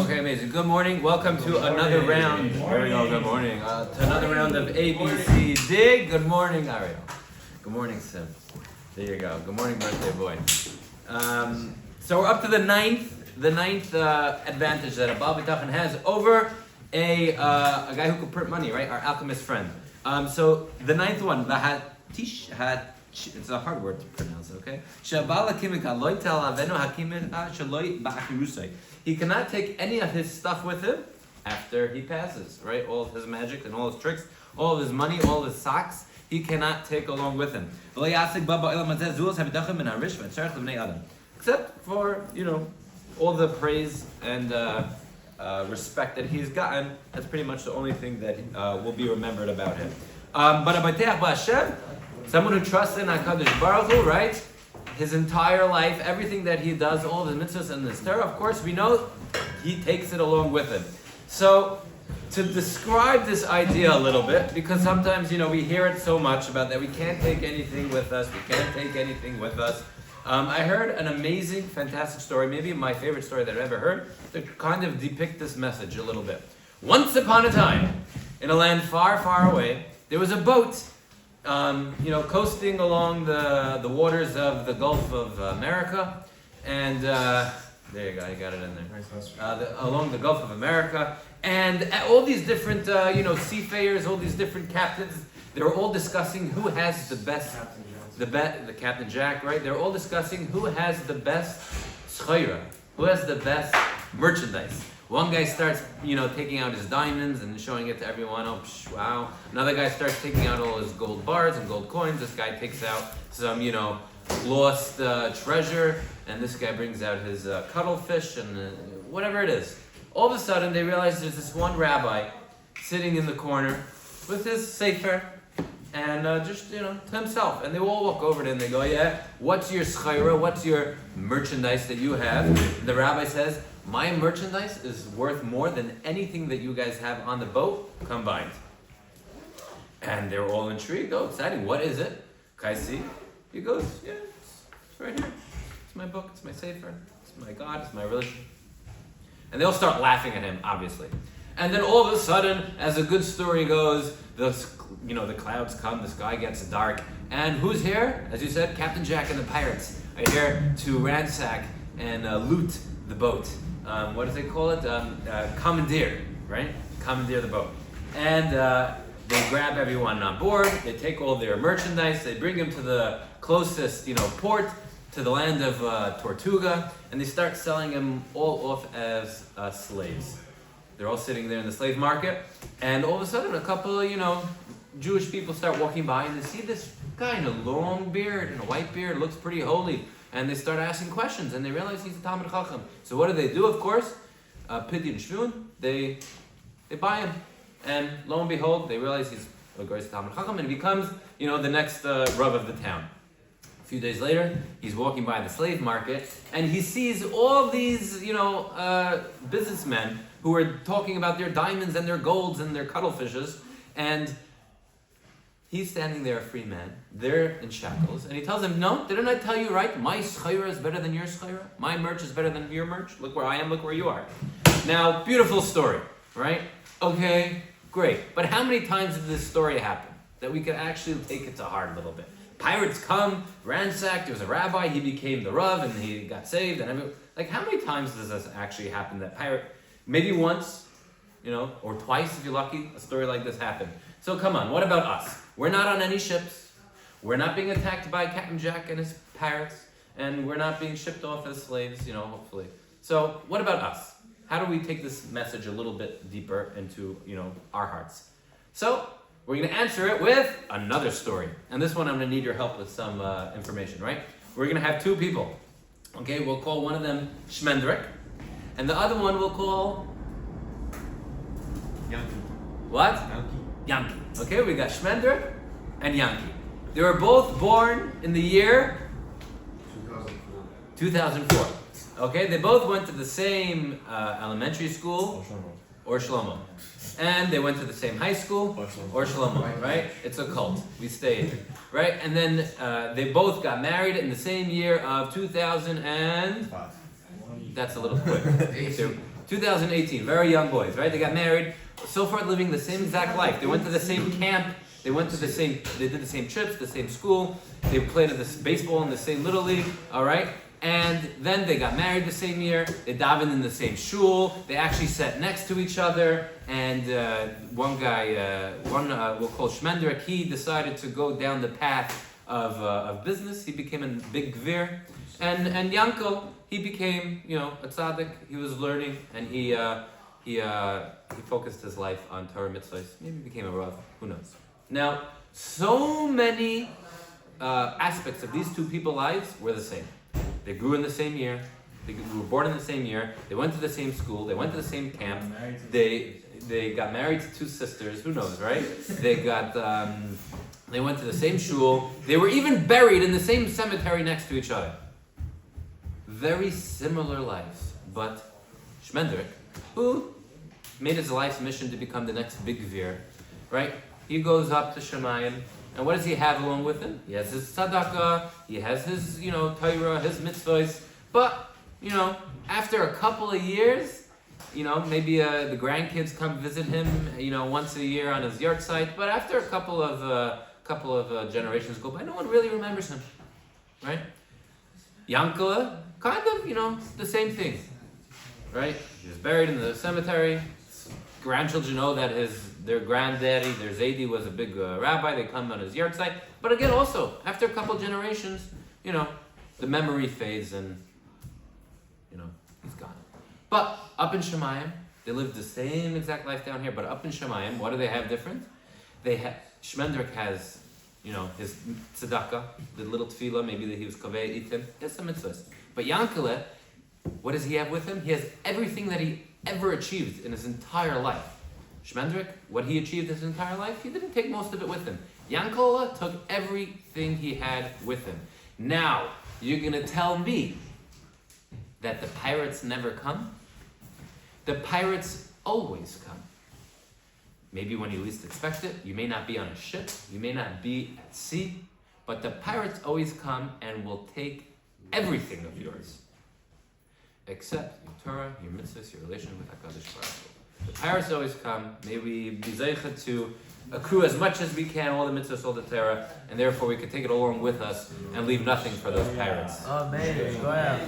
Okay, amazing. Good morning. Welcome to another round. Here we go. Good morning. To another round of A.B.C.D. Good morning, Ariel. Good morning, Sim. There you go. Good morning, birthday boy. So we're up to the ninth advantage that a Bitachon has over a guy who can print money, right? Our alchemist friend. So the ninth one, it's a hard word to pronounce, okay? He cannot take any of his stuff with him after he passes, right? All of his magic and all his tricks, all of his money, all of his socks, he cannot take along with him. Except for, all the praise and respect that he's gotten. That's pretty much the only thing that will be remembered about him. Someone who trusts in HaKadosh Baruch Hu, right? His entire life, everything that he does, all of his mitzvahs and his Torah, of course, we know he takes it along with him. So, to describe this idea a little bit, because sometimes, we hear it so much about that we can't take anything with us, I heard an amazing, fantastic story, maybe my favorite story that I've ever heard, to kind of depict this message a little bit. Once upon a time, in a land far, far away, there was a boat coasting along the waters of the Gulf of America, and there you go, you got it in there. Along the Gulf of America, and all these different, seafarers, all these different captains, they were all discussing who has the best, the Captain Jack, right? They're all discussing who has the best schayra, who has the best merchandise. One guy starts, taking out his diamonds and showing it to everyone. Oh, wow. Another guy starts taking out all his gold bars and gold coins. This guy takes out some, lost treasure. And this guy brings out his cuttlefish and whatever it is. All of a sudden, they realize there's this one rabbi sitting in the corner with his sefer and just, to himself. And they all walk over to him and they go, yeah, what's your schayra? What's your merchandise that you have? And the rabbi says, my merchandise is worth more than anything that you guys have on the boat combined. And they're all intrigued. Oh, exciting. What is it? Can I see? He goes, yeah, it's right here. It's my book. It's my sefer. It's my God. It's my religion. And they all start laughing at him, obviously. And then all of a sudden, as a good story goes, the clouds come, the sky gets dark. And who's here? As you said, Captain Jack and the pirates are here to ransack and loot the boat. What do they call it? Commandeer, right? Commandeer the boat. And they grab everyone on board, they take all their merchandise, they bring them to the closest, port, to the land of Tortuga, and they start selling them all off as slaves. They're all sitting there in the slave market, and all of a sudden a couple of, Jewish people start walking by and they see this guy in a long beard and a white beard, looks pretty holy. And they start asking questions, and they realize he's a Talmid Chacham. So what do? Of course, Pidyon and Shvun, they buy him. And lo and behold, they realize he's a great Talmid Chacham, and he becomes, the next Rav of the town. A few days later, he's walking by the slave market, and he sees all these, businessmen who are talking about their diamonds and their golds and their cuttlefishes, and he's standing there, a free man. They're in shackles. And he tells them, no, didn't I tell you right? My schayra is better than your schayra. My merch is better than your merch. Look where I am, look where you are. Now, beautiful story, right? Okay, great. But how many times did this story happen? That we could actually take it to heart a little bit. Pirates come, ransack, there was a rabbi, he became the Rav, and he got saved. And how many times does this actually happen? That pirate, maybe once, or twice if you're lucky, a story like this happened. So come on, what about us? We're not on any ships. We're not being attacked by Captain Jack and his pirates. And we're not being shipped off as slaves, hopefully. So what about us? How do we take this message a little bit deeper into, our hearts? So we're going to answer it with another story. And this one I'm going to need your help with some information, right? We're going to have two people. Okay, we'll call one of them Shmendrik. And the other one we'll call... Yankee. What? Yankee. Okay, we got Shmendrik and Yankee. They were both born in the year 2004. Okay, they both went to the same elementary school, ohrshlomo. And they went to the same high school, ohrshlomo, right? It's a cult. We stayed, right? And then they both got married in the same year of 2005. That's a little quick. 2018, very young boys, right? They got married, so far living the same exact life. They went to the same camp, they did the same trips, the same school, they played at this baseball in the same little league, all right? And then they got married the same year, they davened in the same shul, they actually sat next to each other, and one guy, we'll call Shmendrik, he decided to go down the path of business. He became a big gvir. And Yankel, he became, a tzaddik. He was learning, and he focused his life on Torah mitzvahs. Maybe he became a rav. Who knows? Now, so many aspects of these two people's lives were the same. They grew in the same year. They were born in the same year. They went to the same school. They went to the same camp. They got married to two sisters. Who knows, right? They went to the same shul. They were even buried in the same cemetery next to each other. Very similar lives, but Shmendrik, who made his life's mission to become the next big gvir, right? He goes up to Shemayim, and what does he have along with him? He has his tzedakah, he has his, Torah, his mitzvahs, but, after a couple of years, maybe the grandkids come visit him, once a year on his yard site, but after a couple of generations go by, no one really remembers him, right? Yankele, kind of, the same thing, right? He was buried in the cemetery. Grandchildren know that their granddaddy, their Zaidi, was a big rabbi. They come on his yard site. But again, also, after a couple generations, the memory fades and, he's gone. But up in Shemayim, they lived the same exact life down here, but up in Shemayim, what do they have different? Shmendrik has, his tzedakah, the little tefillah, maybe that he was kaveh itim, he has some mitzvahs. But Yankele, what does he have with him? He has everything that he ever achieved in his entire life. Shmendrik, what he achieved his entire life, he didn't take most of it with him. Yankele took everything he had with him. Now, you're going to tell me that the pirates never come? The pirates always come. Maybe when you least expect it, you may not be on a ship, you may not be at sea, but the pirates always come and will take everything of yours, except your Torah, your mitzvahs, your relation with HaKadosh Baruch Hu. The pirates always come. May we be zeicha to accrue as much as we can, all the mitzvahs, all the Torah, and therefore we can take it along with us and leave nothing for those pirates. Amen. Go ahead.